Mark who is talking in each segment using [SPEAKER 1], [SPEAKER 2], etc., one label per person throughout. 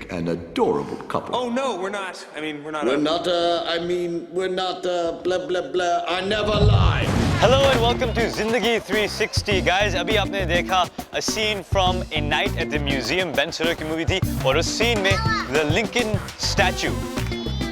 [SPEAKER 1] make an adorable couple.
[SPEAKER 2] Oh no, we're not. We're not.
[SPEAKER 3] We're not, blah, blah, blah. I never lie.
[SPEAKER 4] Hello and welcome to Zindagi 360. Guys, अभी आपने देखा a scene from A Night at the Museum, Ben Stiller की movie थी, और उस scene में the Lincoln statue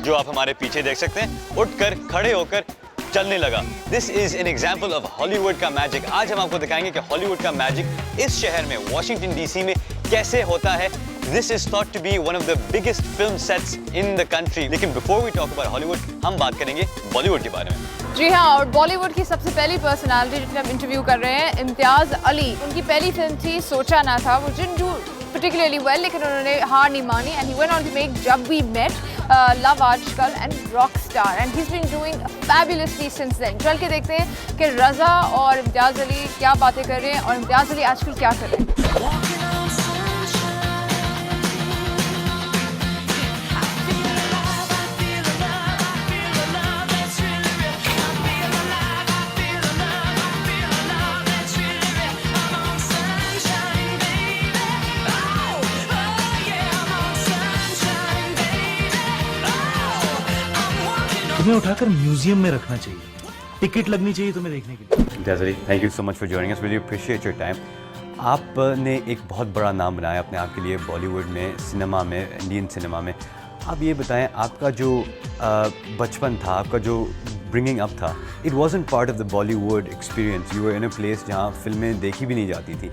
[SPEAKER 4] जो आप हमारे पीछे देख सकते हैं, उठकर खड़े होकर चलने लगा. This is an example of Hollywood का magic. आज हम आपको दिखाएंगे कि Hollywood का magic इस शहर में, Washington DC में कैसे होता है. This is thought to be one of the biggest film sets in the country. लेकिन before we talk about Hollywood, हम बात करेंगे Bollywood के बारे में.
[SPEAKER 5] जी हाँ, और बॉलीवुड की सबसे पहली पर्सनालिटी जिसे हम इंटरव्यू कर रहे हैं, इम्तियाज़ अली. उनकी पहली फिल्म थी सोचा ना था, वो didn't do particularly well, लेकिन उन्होंने हार नहीं मानी, and he went on to make जब वी मेट, लव आजकल and Rockstar, and he's been doing fabulously since then. चल के देखते हैं कि रज़ा और इम्तियाज़ अली क्या बातें कर रहे हैं और इम्तियाज़ अली आजकल क्या कर रहे हैं.
[SPEAKER 6] तुम्हें उठाकर म्यूजियम में रखना चाहिए, टिकट लगनी चाहिए तुम्हें देखने के लिए.
[SPEAKER 4] Thank you so much for joining us, really appreciate your time. आपने एक बहुत बड़ा नाम बनाया अपने आप के लिए बॉलीवुड में, सिनेमा में, इंडियन सिनेमा में. आप ये बताएं, आपका जो बचपन था, आपका जो ब्रिंगिंग अप था, it wasn't part of the Bollywood experience. You were in a place जहाँ फिल्में देखी भी नहीं जाती थी.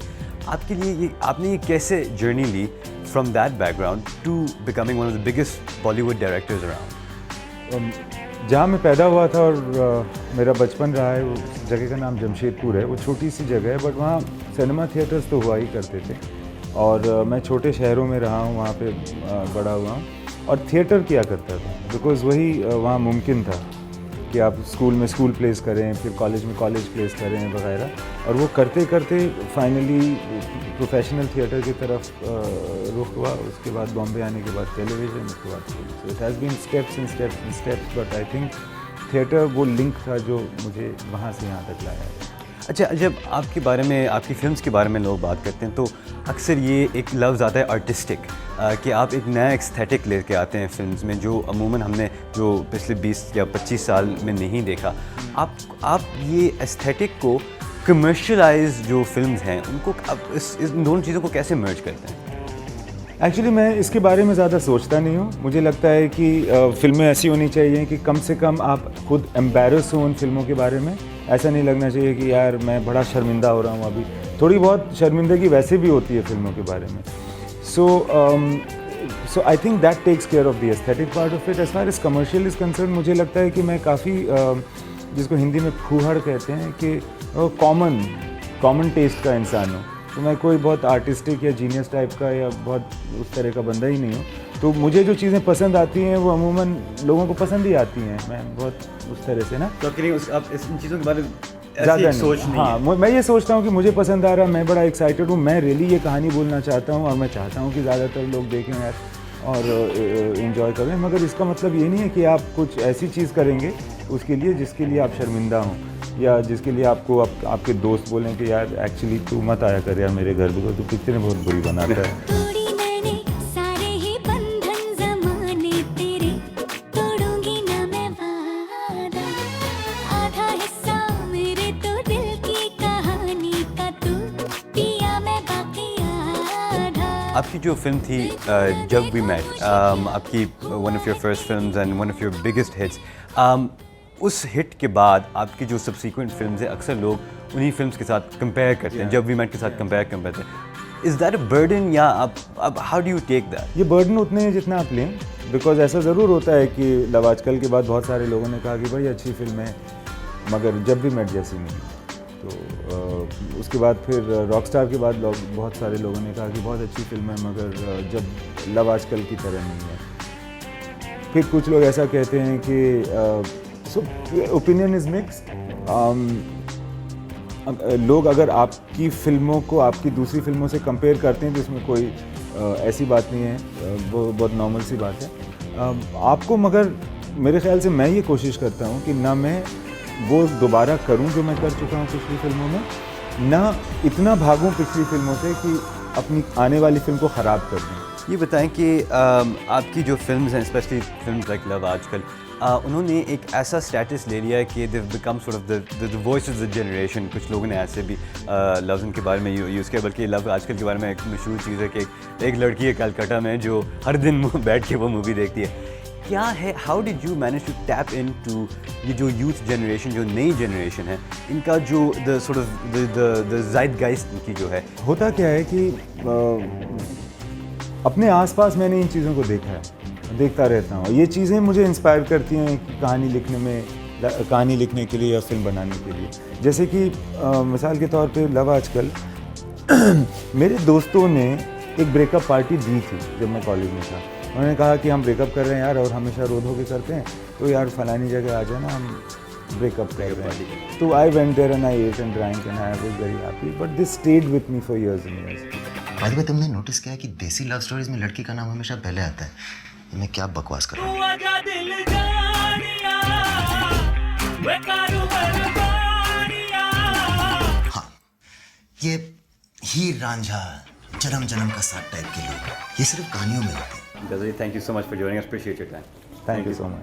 [SPEAKER 4] आपके लिए ये आपने ये कैसे जर्नी ली from that background to becoming one of the biggest Bollywood directors around?
[SPEAKER 7] जहाँ मैं पैदा हुआ था और मेरा बचपन रहा है, उस जगह का नाम जमशेदपुर है. वो छोटी सी जगह है, बट वहाँ सिनेमा थिएटर्स तो हुआ ही करते थे. और मैं छोटे शहरों में रहा हूँ, वहाँ पे बड़ा हुआ हूँ, और थिएटर किया करता था. बिकॉज़ वही वहाँ मुमकिन था कि आप स्कूल में स्कूल प्लेस करें, फिर कॉलेज में कॉलेज प्लेस करें वगैरह. और वो करते करते फाइनली प्रोफेशनल थिएटर की तरफ रुख हुआ. उसके बाद बॉम्बे आने के बाद टेलीविज़न, उसके बाद it has been steps and steps and steps. But I think theatre वो लिंक था जो मुझे वहाँ से यहाँ तक लाया है.
[SPEAKER 4] अच्छा, जब आपके बारे में, आपकी फिल्म्स के बारे में लोग बात करते हैं तो अक्सर ये एक लफ्ज़ आता है आर्टिस्टिक, कि आप एक नया एक्सथेटिक लेके आते हैं फिल्म्स में जो अमूमन हमने जो पिछले 20 या 25 साल में नहीं देखा. आप ये एस्थेटिक को कमर्शलाइज जो फिल्म्स हैं उनको आप इन दोनों चीज़ों को कैसे मर्ज करते हैं?
[SPEAKER 7] एक्चुअली मैं इसके बारे में ज़्यादा सोचता नहीं हूँ. मुझे लगता है कि फ़िल्में ऐसी होनी चाहिए कि कम से कम आप खुद एम्बैरस हो उन फिल्मों के बारे में. ऐसा नहीं लगना चाहिए कि यार मैं बड़ा शर्मिंदा हो रहा हूँ. अभी थोड़ी बहुत शर्मिंदगी वैसे भी होती है फिल्मों के बारे में. So I think that takes care of the aesthetic part of it. As far as commercial is concerned, मुझे लगता है कि मैं काफ़ी जिसको हिंदी में फूहड़ कहते हैं कि कॉमन टेस्ट का इंसान हूँ. तो मैं कोई बहुत आर्टिस्टिक या जीनियस टाइप का या बहुत उस तरह का बंदा ही नहीं हूँ. तो मुझे जो चीज़ें पसंद आती हैं वो अमूमन लोगों को पसंद ही आती हैं. मैं बहुत उस तरह से ना,
[SPEAKER 4] तो आप इन चीज़ों के बारे में
[SPEAKER 7] ज़्यादा सोच नहीं. हाँ, मैं ये सोचता हूँ कि मुझे पसंद आ रहा है, मैं बड़ा एक्साइटेड हूँ, मैं रियली ये कहानी बोलना चाहता हूँ और मैं चाहता हूँ कि ज़्यादातर लोग देखें यार और इन्जॉय करें. मगर इसका मतलब ये नहीं है कि आप कुछ ऐसी चीज़ करेंगे उसके लिए जिसके लिए आप शर्मिंदा हों या जिसके लिए आपको आपके दोस्त बोलें कि यार एक्चुअली तू मत आया कर यार मेरे घर पर, तो पिक्चरें बहुत बुरी बनाता है.
[SPEAKER 4] आपकी जो फिल्म थी जब वी मेट, आपकी one of your first films and one of your biggest hits, उस हिट के बाद आपकी जो सब्सिक्वेंट फिल्म्स हैं अक्सर लोग उन्हीं फिल्म्स के साथ कंपेयर करते हैं, जब वी मेट के साथ कंपेयर करते हैं. इज़ दैट अ बर्डन या आप how do you take that?
[SPEAKER 7] ये बर्डन उतने हैं जितना आप लें. बिकॉज ऐसा ज़रूर होता है कि लव आजकल के बाद बहुत सारे लोगों ने कहा कि भाई अच्छी फिल्म है मगर जब वी मेट जैसी नहीं. तो उसके बाद फिर रॉकस्टार के बाद बहुत सारे लोगों ने कहा कि बहुत अच्छी फिल्म है मगर जब लव आजकल की तरह नहीं है. फिर कुछ लोग ऐसा कहते हैं कि सो ओपिनियन इज़ मिक्स्ड. लोग अगर आपकी फिल्मों को आपकी दूसरी फिल्मों से कंपेयर करते हैं तो इसमें कोई ऐसी बात नहीं है, वो बहुत नॉर्मल सी बात है. आपको मगर मेरे ख्याल से मैं ये कोशिश करता हूँ कि ना मैं वो दोबारा करूं जो मैं कर चुका हूं पिछली फिल्मों में, ना इतना भागूं पिछली फिल्मों से कि अपनी आने वाली फिल्म को ख़राब कर दूं.
[SPEAKER 1] ये बताएं कि आपकी जो फिल्म्स हैं, स्पेशली फिल्म्स लाइक लव आजकल, उन्होंने एक ऐसा स्टेटस ले लिया है कि they become sort of the voice of the generation. कुछ लोगों ने ऐसे भी लफ्ज़ के बारे में यूज़ किया, बल्कि लव आजकल के बारे में एक मशहूर चीज़ है कि एक लड़की है कलकत्ता में जो हर दिन बैठ के वो मूवी देखती है। क्या है, how did you manage to tap into ये जो यूथ जनरेशन, जो नई जनरेशन है, इनका जो द सॉर्ट ऑफ द ज़ाइटगाइस्ट इनकी जो है?
[SPEAKER 7] होता क्या है कि अपने आसपास मैंने इन चीज़ों को देखा है, देखता रहता हूँ। ये चीज़ें मुझे इंस्पायर करती हैं कहानी लिखने में, कहानी लिखने के लिए या फिल्म बनाने के लिए। जैसे कि मिसाल के तौर पे लव आजकल मेरे दोस्तों ने एक ब्रेकअप पार्टी दी थी जब मैं कॉलेज में था। उन्होंने कहा कि हम ब्रेकअप कर रहे हैं यार, और हमेशा रो धो के करते हैं, तो यार फलानी जगह आ जाना, हम ब्रेकअप कर रहे हैं। तो I went there and I ate and drink and I was very happy, but this stayed with me for years and years.
[SPEAKER 8] By the way, तुमने नोटिस किया है कि देसी लव स्टोरीज में लड़की का नाम हमेशा पहले आता है? ये मैं क्या बकवास कर रहा हूँ? हाँ, ये हीर रांझा, जन्म जन्म का साथ टाइप के लोग, ये सिर्फ कहानियों में होते हैं।
[SPEAKER 1] Gajri, thank you so much for joining us, appreciate your time.
[SPEAKER 7] Thank you so much.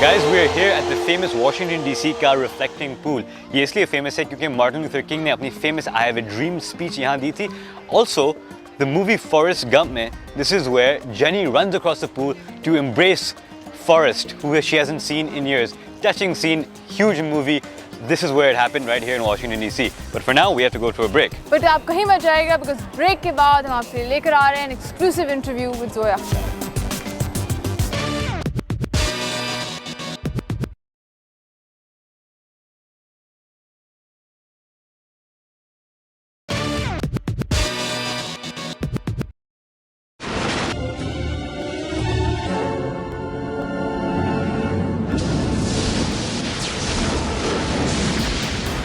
[SPEAKER 4] Guys, we are here at the famous Washington DC का reflecting pool. ये इसलिए famous है क्योंकि मार्टिन लूथर किंग ने अपनी famous I have a dream speech यहाँ दी थी. Also, the movie Forrest Gump में, this is where Jenny runs across the pool to embrace Forrest, who she hasn't seen in years. Touching scene, huge movie. This is where it happened, right here in Washington DC. But for now, we have to go to a break.
[SPEAKER 5] But आप कहीं मत जाएगा, because break के बाद हम आपके लिए लेकर आ रहे हैं an exclusive interview with Zoya Akhtar.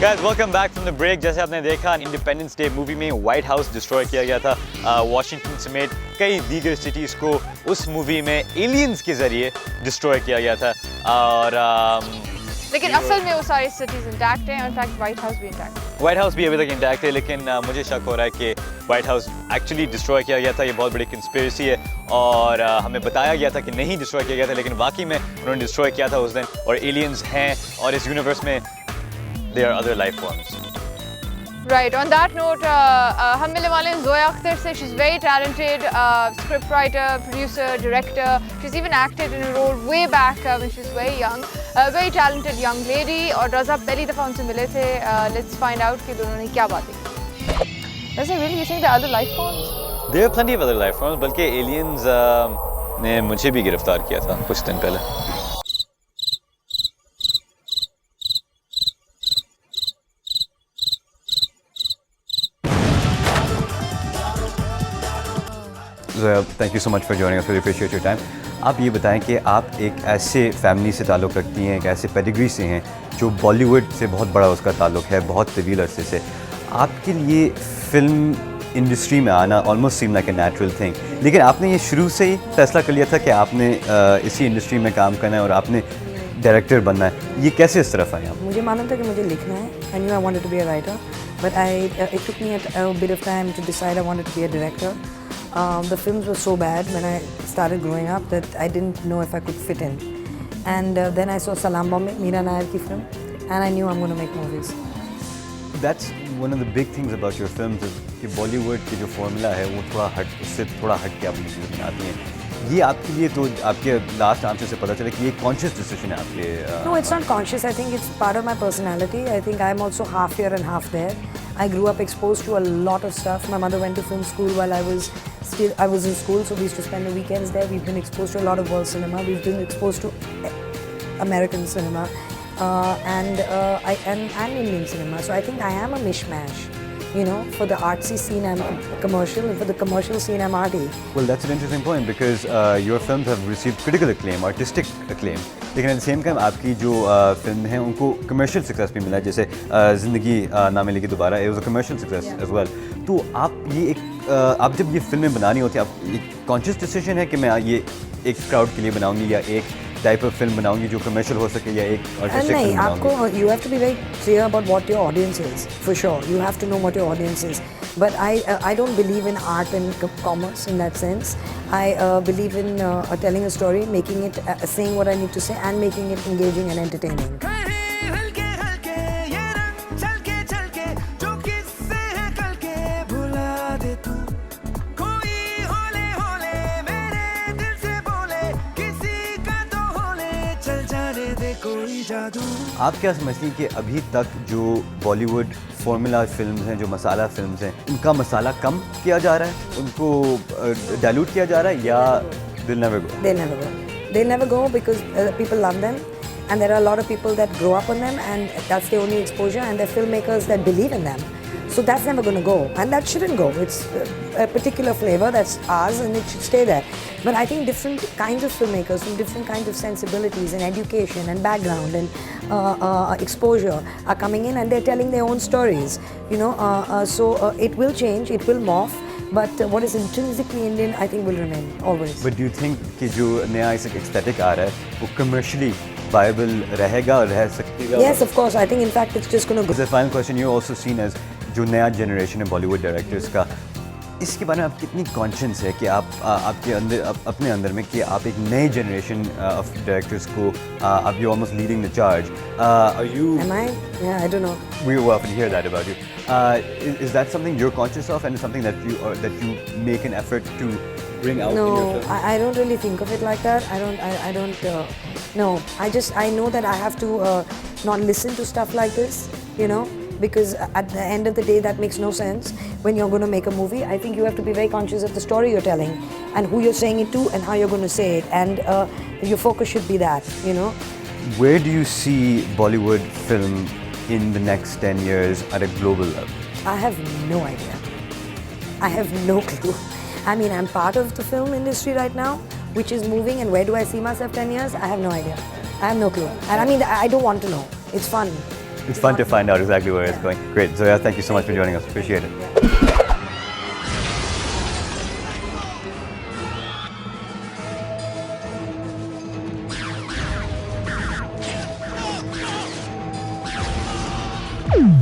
[SPEAKER 4] Guys, welcome back from the break. जैसे आपने देखा इंडिपेंडेंस डे मूवी में व्हाइट हाउस डिस्ट्रॉय किया गया था। वॉशिंगटन समेत कई दीगर सिटीज़ को उस मूवी में एलियंस के ज़रिए डिस्ट्रॉय किया गया था। और
[SPEAKER 5] लेकिन असल में वो सारी सिटीज इंटैक्ट हैं, इनफैक्ट व्हाइट हाउस भी इंटैक्ट है।
[SPEAKER 4] व्हाइट हाउस भी अभी तक इंटैक्ट है, लेकिन मुझे शक हो रहा है कि व्हाइट हाउस एक्चुअली डिस्ट्रॉय किया गया था। ये बहुत बड़ी कंस्पिरेसी है और हमें बताया गया था कि नहीं डिस्ट्रॉय किया गया था, लेकिन वाकई में उन्होंने डिस्ट्रॉय किया था उस दिन। और एलियंस हैं और इस यूनिवर्स में there are other life forms.
[SPEAKER 5] Right. On that note, हम मिलने वाले हैं Zoya Akhtar से. She's very talented, script writer, producer, director. She's even acted in a role way back when she was very young. Very talented young lady. और रज़ा पहली दफ़ा उनसे मिले थे. Let's find out कि दोनों ने क्या बातें की. Does it really? You think there are other life forms?
[SPEAKER 4] There are plenty of other life forms. बल्कि aliens ने मुझे भी गिरफ्तार किया था कुछ दिन पहले. Zoya, thank you so much for joining us. Really appreciate your time. आप ये बताएं कि आप एक ऐसे फैमिली से ताल्लुक़ रखती हैं, एक ऐसे पेडिग्री से हैं जो बॉलीवुड से बहुत बड़ा उसका ताल्लुक़ है, बहुत तवील अरसे से. आपके लिए फ़िल्म इंडस्ट्री में आना almost seem like a natural thing, लेकिन आपने ये शुरू से ही फैसला कर लिया था कि आपने इसी इंडस्ट्री में काम करना है और आपने डायरेक्टर बनना है. ये कैसे इस तरफ आए आप?
[SPEAKER 9] मुझे मालूम था कि मुझे लिखना है. I knew I wanted to be a writer, but it took me a bit of time to decide I wanted to be a director. The films were so bad when I started growing up that I didn't know if I could fit in. And then I saw Salaam Bombay, Meera Nair ki film, and I knew I'm going to make movies.
[SPEAKER 1] That's one of the big things about your films is कि बॉलीवुड की जो formula है वो थोड़ा उससे थोड़ा हट के अपनी चीज़ें बनाती हैं. ये आपके लिए तो आपके लास्ट आंसर से पता चला कि ये कॉन्शियस डिसीजन है आपके.
[SPEAKER 9] No, it's not conscious. I think it's part of my personality. I think I'm also half here and half there. I grew up exposed to a lot of stuff. My mother went to film school while I was in school, so we used to spend the weekends there. We've been exposed to a lot of world cinema. We've been exposed to American cinema and Indian cinema. So I think I am a mishmash. You know, for the artsy scene, I'm commercial, and for the commercial scene, I'm arty.
[SPEAKER 1] Well, that's an interesting point because your films have received critical acclaim, artistic acclaim. लेकिन at the same time आपकी जो film है उनको commercial success भी मिला, जैसे ज़िंदगी ना मिलेगी दोबारा, it was a commercial success as well. तो आप ये आप जब ये फिल्में बनानी होती है, आप एक conscious decision है कि मैं ये एक crowd के लिए बनाऊंगी या एक टाइप ऑफ फिल्म बनाऊंगी जो कमर्शियल हो सके या एक आर्टिस्टिक
[SPEAKER 9] नहीं,
[SPEAKER 1] फिल्म
[SPEAKER 9] आपको
[SPEAKER 1] बनाऊंगी?
[SPEAKER 9] you have to be very clear about what your audience is. For sure, you have to know what your audience is. But I don't believe in art and commerce in that sense. I believe in telling a story, making it, saying what I need to say, and making it engaging and entertaining.
[SPEAKER 1] आप क्या समझती हैं कि अभी तक जो Bollywood formula films हैं, जो मसाला फिल्म्स हैं, उनका मसाला कम किया जा रहा है, उनको डाइल्यूट किया जा रहा है या they'll never go?
[SPEAKER 9] They'll never go. They'll never go because people love them, and there are a lot of people that grow up on them, and that's their only exposure, and they're filmmakers that believe in them. So that's never going to go, and that shouldn't go. It's a particular flavor that's ours, and it should stay there. But I think different kinds of filmmakers from different kinds of sensibilities and education and background and exposure are coming in, and they're telling their own stories. You know, so it will change, it will morph. But what is intrinsically Indian, I think, will remain always.
[SPEAKER 1] But do you think कि जो नया इस aesthetic आ रहा है वो commercially viable रहेगा और रह सकेगा?
[SPEAKER 9] Yes, of course. I think, in fact, it's just going to go.
[SPEAKER 1] As a final question, you're also seen as जो नया generation है Bollywood directors का, इसके बारे में आप कितनी conscious है कि आप आपके अंदर अपने अंदर में कि आप एक नए generation of directors को आप you're almost leading the charge. Are you?
[SPEAKER 9] Am I? Yeah, I don't know.
[SPEAKER 1] We often hear that about you. Is that something you're conscious of, and something that you make an effort to bring out in your
[SPEAKER 9] No,
[SPEAKER 1] film?
[SPEAKER 9] I don't really think of it like that. I don't. No, I know that I have to not listen to stuff like this. You know, because at the end of the day, that makes no sense. When you're going to make a movie, I think you have to be very conscious of the story you're telling, and who you're saying it to, and how you're going to say it, and your focus should be that. You know.
[SPEAKER 1] Where do you see Bollywood film in the next 10 years at a global level?
[SPEAKER 9] I have no idea. I have no clue. I mean, I'm part of the film industry right now, which is moving, and where do I see myself 10 years? I have no idea. I have no clue. And I mean, I don't want to know. It's fun.
[SPEAKER 1] It's fun to find out exactly where it's going. Great. Zoya, thank you so much for joining us. Appreciate it.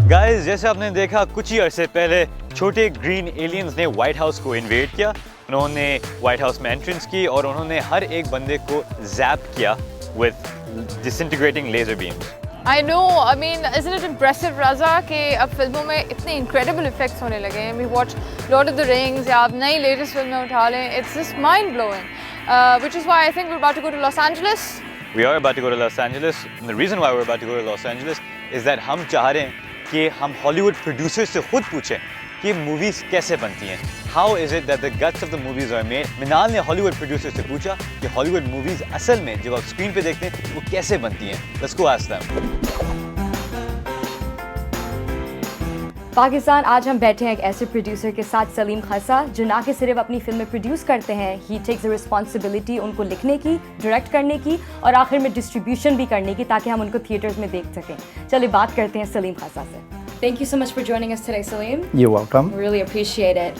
[SPEAKER 4] Guys, जैसे आपने देखा कुछ ही अरसे पहले छोटे green aliens ने white house को invade किया। उन्होंने व्हाइट हाउस में एंट्रेंस की और उन्होंने हर एक बंदे को जैप किया with disintegrating laser beams.
[SPEAKER 5] I know, I mean, isn't it impressive, Raza, कि अब फिल्मों में इतने incredible effects होने लगे हैं. We watch Lord of the Rings या आप नई latest फिल्में उठा लें, it's just mind blowing. Which is why I think we're about to go to Los Angeles.
[SPEAKER 4] We are about to go to Los Angeles. And the reason why we're about to go to Los Angeles is that हम चाह रहे हैं कि हम Hollywood producers से खुद पूछें कि मूवीज़ कैसे बनती हैं. How is it that the guts of the movies are made? मिनाल ने हॉलीवुड प्रोड्यूसर से पूछा कि हॉलीवुड मूवीज़ असल में जब आप स्क्रीन पे देखते हैं वो कैसे बनती हैं. Let's go ask them.
[SPEAKER 10] Pakistan, आज हम बैठे हैं एक ऐसे प्रोड्यूसर के साथ, सलीम खसा, जो ना कि सिर्फ अपनी फिल्में प्रोड्यूस करते हैं, ही टेक्स द रिस्पॉन्सिबिलिटी उनको लिखने की, डायरेक्ट करने की और आखिर में डिस्ट्रीब्यूशन भी करने की, ताकि हम उनको थिएटर्स में देख सकें. चलिए बात करते हैं सलीम खसा से. Thank you so much for joining us today, Salim.
[SPEAKER 11] You're welcome.
[SPEAKER 10] We really appreciate it.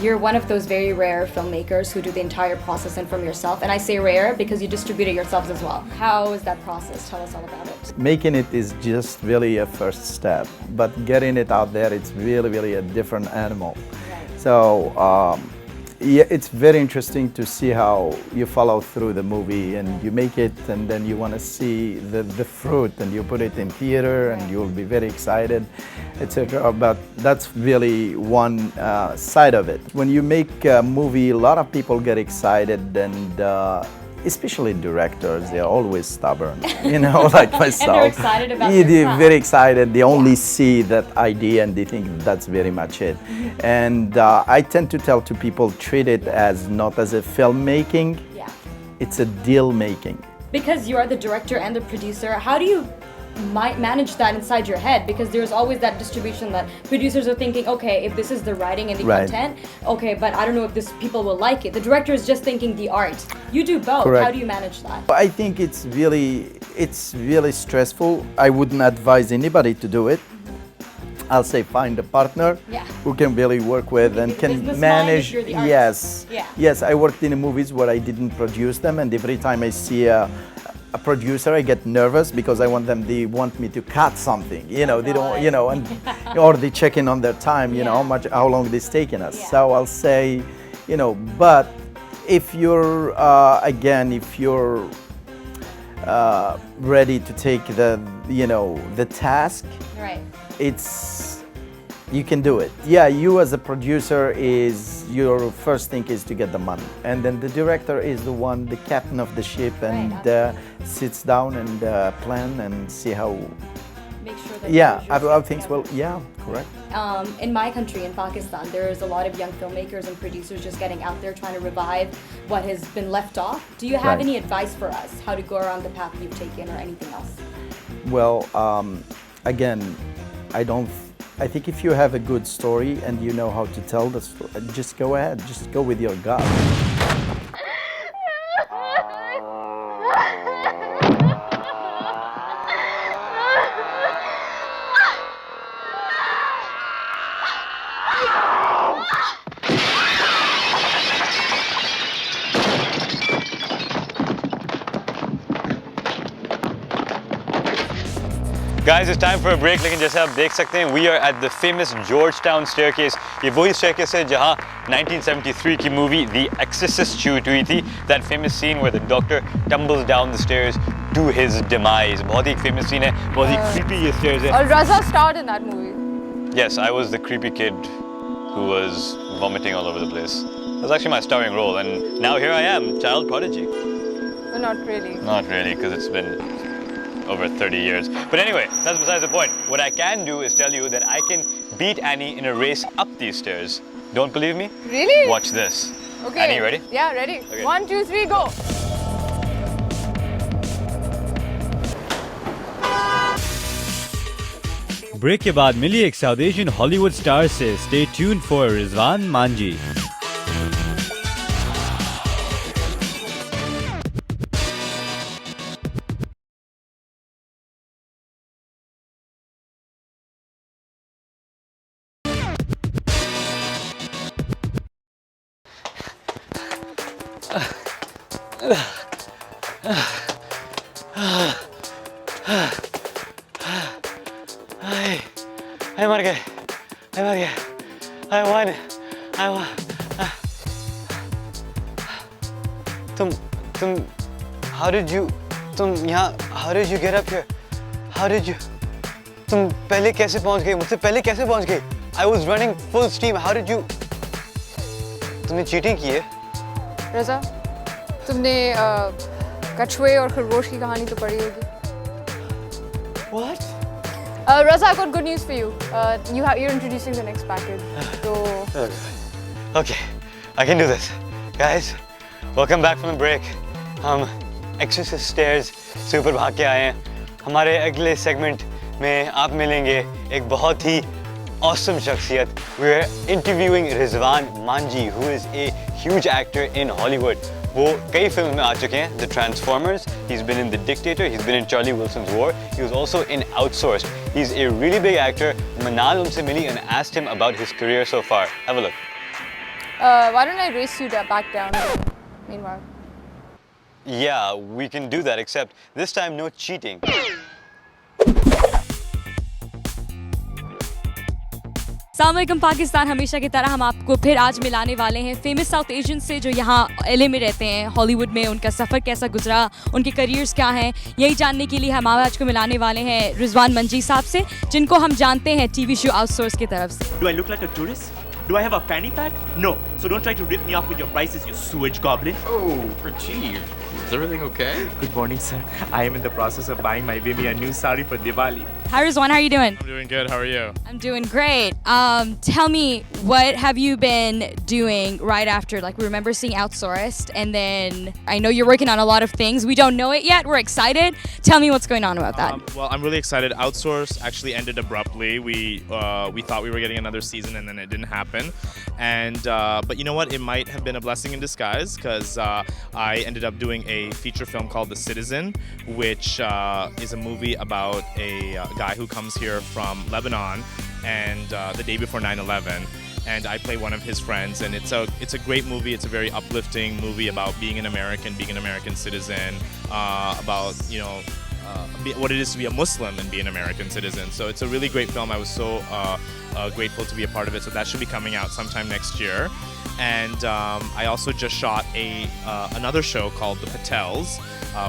[SPEAKER 10] You're one of those very rare filmmakers who do the entire process and from yourself. And I say rare because you distribute it yourselves as well. How is that process? Tell us all about it.
[SPEAKER 11] Making it is just really a first step, but getting it out there, it's really, really a different animal.
[SPEAKER 10] Right.
[SPEAKER 11] So, yeah, it's very interesting to see how you follow through the movie and you make it and then you want to see the fruit and you put it in theater and you'll be very excited, etc. But that's really one side of it. When you make a movie, a lot of people get excited and especially directors, they're always stubborn, you know, like myself.
[SPEAKER 10] And they're excited about
[SPEAKER 11] They're
[SPEAKER 10] craft.
[SPEAKER 11] very excited. They only see that idea and they think that's very much it. And I tend to tell to people, treat it as not as a filmmaking,
[SPEAKER 10] Yeah.
[SPEAKER 11] it's a deal making.
[SPEAKER 10] Because you are the director and the producer, how do you manage that inside your head? Because there's always that distribution that producers are thinking, okay, if this is the writing and the
[SPEAKER 11] Right.
[SPEAKER 10] content, okay, but I don't know if this people will like it. The director is just thinking the art. You do both.
[SPEAKER 11] Correct.
[SPEAKER 10] How do you manage that?
[SPEAKER 11] I think it's really stressful. I wouldn't advise anybody to do it. I'll say find a partner
[SPEAKER 10] Yeah.
[SPEAKER 11] who can really work with and
[SPEAKER 10] be
[SPEAKER 11] can
[SPEAKER 10] businessman
[SPEAKER 11] manage.
[SPEAKER 10] if you're the artist.
[SPEAKER 11] Yes,
[SPEAKER 10] Yeah.
[SPEAKER 11] yes. I worked in movies where I didn't produce them, and every time I see a producer, I get nervous because they want me to cut something. You know, they don't. You know, and or they check in on their time. You know, how long this taking us.
[SPEAKER 10] Yeah.
[SPEAKER 11] So I'll say, you know, but if you're ready to take the task,
[SPEAKER 10] Right.
[SPEAKER 11] you can do it. Yeah, you as a producer your first thing is to get the money, and then the director is the captain of the ship, and sits down and plan and see how.
[SPEAKER 10] Make sure that
[SPEAKER 11] Yeah,
[SPEAKER 10] the visuals
[SPEAKER 11] how
[SPEAKER 10] are
[SPEAKER 11] things
[SPEAKER 10] together.
[SPEAKER 11] will. Yeah, correct.
[SPEAKER 10] In my country, in Pakistan, there's a lot of young filmmakers and producers just getting out there trying to revive what has been left off. Do you have
[SPEAKER 11] Right.
[SPEAKER 10] any advice for us, how to go around the path you've taken or anything else?
[SPEAKER 11] Well, again, I think if you have a good story and you know how to tell the story, just go ahead. Just go with your gut.
[SPEAKER 4] Guys, it's time for a break. लेकिन जैसे आप देख सकते हैं, we are at the famous Georgetown staircase. ये वही staircase है जहाँ 1973 की movie The Exorcist shoot हुई थी. That famous scene where the doctor tumbles down the stairs to his demise. बहुत ही famous scene है. बहुत ही creepy ये stairs है.
[SPEAKER 5] और Raza starred in that movie.
[SPEAKER 4] Yes, I was the creepy kid who was vomiting all over the place. That was actually my starring role, and now here I am, child prodigy.
[SPEAKER 5] But not really.
[SPEAKER 4] Not really, because it's been over 30 years. But anyway, that's besides the point. What I can do is tell you that I can beat Annie in a race up these stairs. Don't believe me?
[SPEAKER 5] Really?
[SPEAKER 4] Watch this.
[SPEAKER 5] Okay.
[SPEAKER 4] Annie, ready?
[SPEAKER 5] Yeah, ready.
[SPEAKER 4] Okay.
[SPEAKER 5] 1, 2, 3, go.
[SPEAKER 12] Break के बाद मिली एक south Asian Hollywood star से stay tuned for Rizwan Manjhi.
[SPEAKER 4] I मर गए, I won. How did you get up here? तुम पहले कैसे पहुंच गई? मुझसे पहले कैसे पहुंच गई? I was running full steam. How did you? तुमने चीटिंग की है?
[SPEAKER 5] रजा, तुमने कछुए और खरगोश की कहानी तो पढ़ी होगी।
[SPEAKER 4] What?
[SPEAKER 5] Raza, I got good news for you. You're introducing the next package. So.
[SPEAKER 4] Okay, I can do this. Guys, welcome back from the break. हम Exorcist Stairs से ऊपर भाग के आए हैं. हमारे अगले segment में आप मिलेंगे एक बहुत ही awesome शख्सियत. We're interviewing Rizwan Manji, who is a huge actor in Hollywood. वो कई फिल्म में आ चुके हैं. The Transformers, he's been in The Dictator, he's been in Charlie Wilson's War, he was also in Outsourced. He's a really big actor. Manal उनसे मिली and asked him about his career so far. Have a look.
[SPEAKER 5] Why don't I race you back down? Meanwhile.
[SPEAKER 4] Yeah, we can do that, except this time no cheating.
[SPEAKER 10] अस्सलामुअलैकुम पाकिस्तान, हमेशा की तरह हम आपको फिर आज मिलाने वाले हैं फेमस साउथ एशियन से जो यहाँ LA में रहते हैं, हॉलीवुड में उनका सफ़र कैसा गुजरा, उनके करियर्स क्या हैं, यही जानने के लिए हम आज को मिलाने वाले हैं रिजवान मंजी साहब से, जिनको हम जानते हैं टीवी शो आउटसोर्स की तरफ से।
[SPEAKER 6] Do I look like a tourist? Do I have a fanny pack? No. So don't try to rip me off with your prices, you sewage goblin.
[SPEAKER 2] Oh, Prateev.
[SPEAKER 13] Is everything okay?
[SPEAKER 14] Good morning, sir. I am in the process of buying my baby a new sari for Diwali.
[SPEAKER 10] Hi Rizwan, how are you doing?
[SPEAKER 13] I'm doing good. How are you?
[SPEAKER 10] I'm doing great. Tell me, what have you been doing right after? Like, we remember seeing Outsourced, and then I know you're working on a lot of things. We don't know it yet. We're excited. Tell me what's going on about that.
[SPEAKER 13] Well, I'm really excited. Outsource actually ended abruptly. We thought we were getting another season, and then it didn't happen. And but you know what? It might have been a blessing in disguise, because I ended up doing a feature film called The Citizen, which is a movie about a guy who comes here from Lebanon, and the day before 9/11, and I play one of his friends, and it's a great movie. It's a very uplifting movie about being an American citizen, about what it is to be a Muslim and be an American citizen. So it's a really great film. I was so grateful to be a part of it. So that should be coming out sometime next year. And I also just shot another show called The Patels,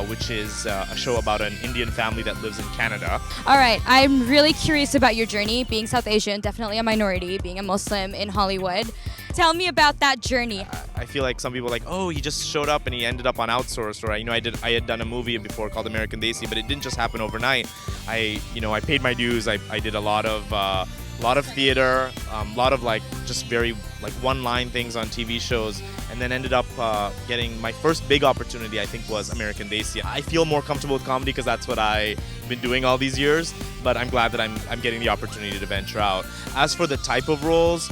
[SPEAKER 13] which is a show about an Indian family that lives in Canada.
[SPEAKER 10] All right, I'm really curious about your journey, being South Asian, definitely a minority, being a Muslim in Hollywood. Tell me about that journey.
[SPEAKER 13] I feel like some people are like, oh, he just showed up and he ended up on Outsourced, or I had done a movie before called American Desi, but it didn't just happen overnight. I paid my dues. I did a lot of theater, a lot of just very one-line things on TV shows, and then ended up getting my first big opportunity, I think, was American Desi. I feel more comfortable with comedy because that's what I've been doing all these years, but I'm glad that I'm getting the opportunity to venture out. As for the type of roles,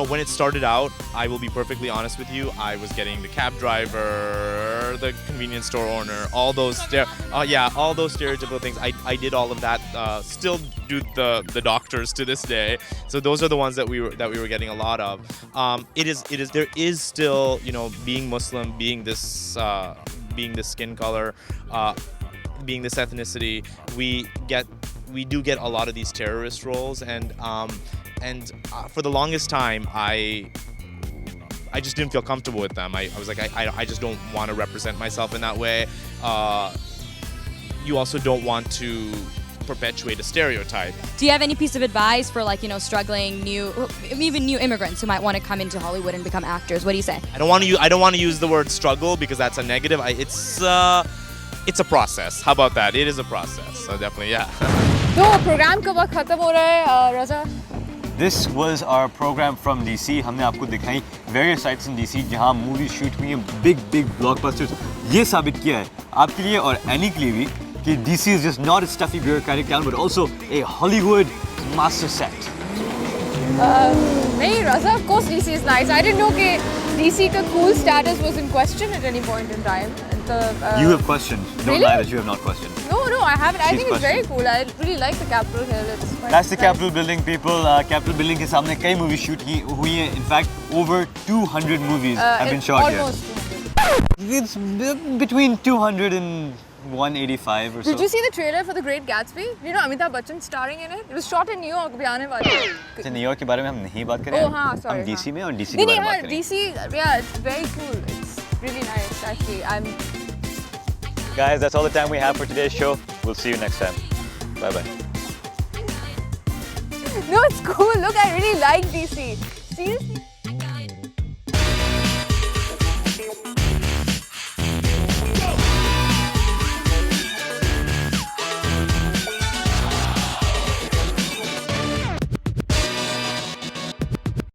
[SPEAKER 13] when it started out, I will be perfectly honest with you, I was getting the cab driver, the convenience store owner, all those stereotypical things. I did all of that, still do the doctors to this day. So those are the ones that we were getting a lot of. There is still, being Muslim, being this skin color, being this ethnicity, we do get a lot of these terrorist roles, and for the longest time I just didn't feel comfortable with them. I was like, I just don't want to represent myself in that way. You also don't want to perpetuate a stereotype.
[SPEAKER 10] Do you have any piece of advice for struggling even new immigrants who might want to come into Hollywood and become actors? What do you say?
[SPEAKER 13] I don't want to use the word struggle because that's a negative. It's a process. How about that? It is a process. So definitely, yeah.
[SPEAKER 5] तो program कब खत्म हो रहा है रज़ा?
[SPEAKER 1] This was our program from DC. हमने आपको दिखाई various sites in DC जहाँ movies shoot हुई हैं, big blockbusters. ये साबित किया है आपके लिए और एनी के लिए भी कि DC is just not a stuffy bureaucratic town, but also a Hollywood master set.
[SPEAKER 5] नहीं रज़ा, of course DC is nice. I didn't know कि DC का cool status was in question at any point in time.
[SPEAKER 1] You have questioned. Don't
[SPEAKER 5] really?
[SPEAKER 1] lie that you have not questioned.
[SPEAKER 5] No, I haven't. I think it's very cool. I really like the Capitol Hill.
[SPEAKER 1] That's the Capitol building, people. Capitol building के सामने कई movies shoot हुई हैं. In fact, over 200 movies have been shot here.
[SPEAKER 5] Almost 200.
[SPEAKER 1] It's between 200 and 185 or so.
[SPEAKER 5] Did you see the trailer for The Great Gatsby? You know Amitabh Bachchan starring in it. It was shot in New York. अभी आने वाला है.
[SPEAKER 1] अच्छा, New York के बारे में हम नहीं बात करें.
[SPEAKER 5] Oh हाँ, sorry.
[SPEAKER 1] हम DC में और DC के बारे में बात करें.
[SPEAKER 5] DC, yeah, it's very cool. It's really nice actually.
[SPEAKER 12] Guys, that's all the time we have for today's show. We'll see you next time. Bye-bye.
[SPEAKER 5] No, it's cool. Look, I really like DC. Seriously.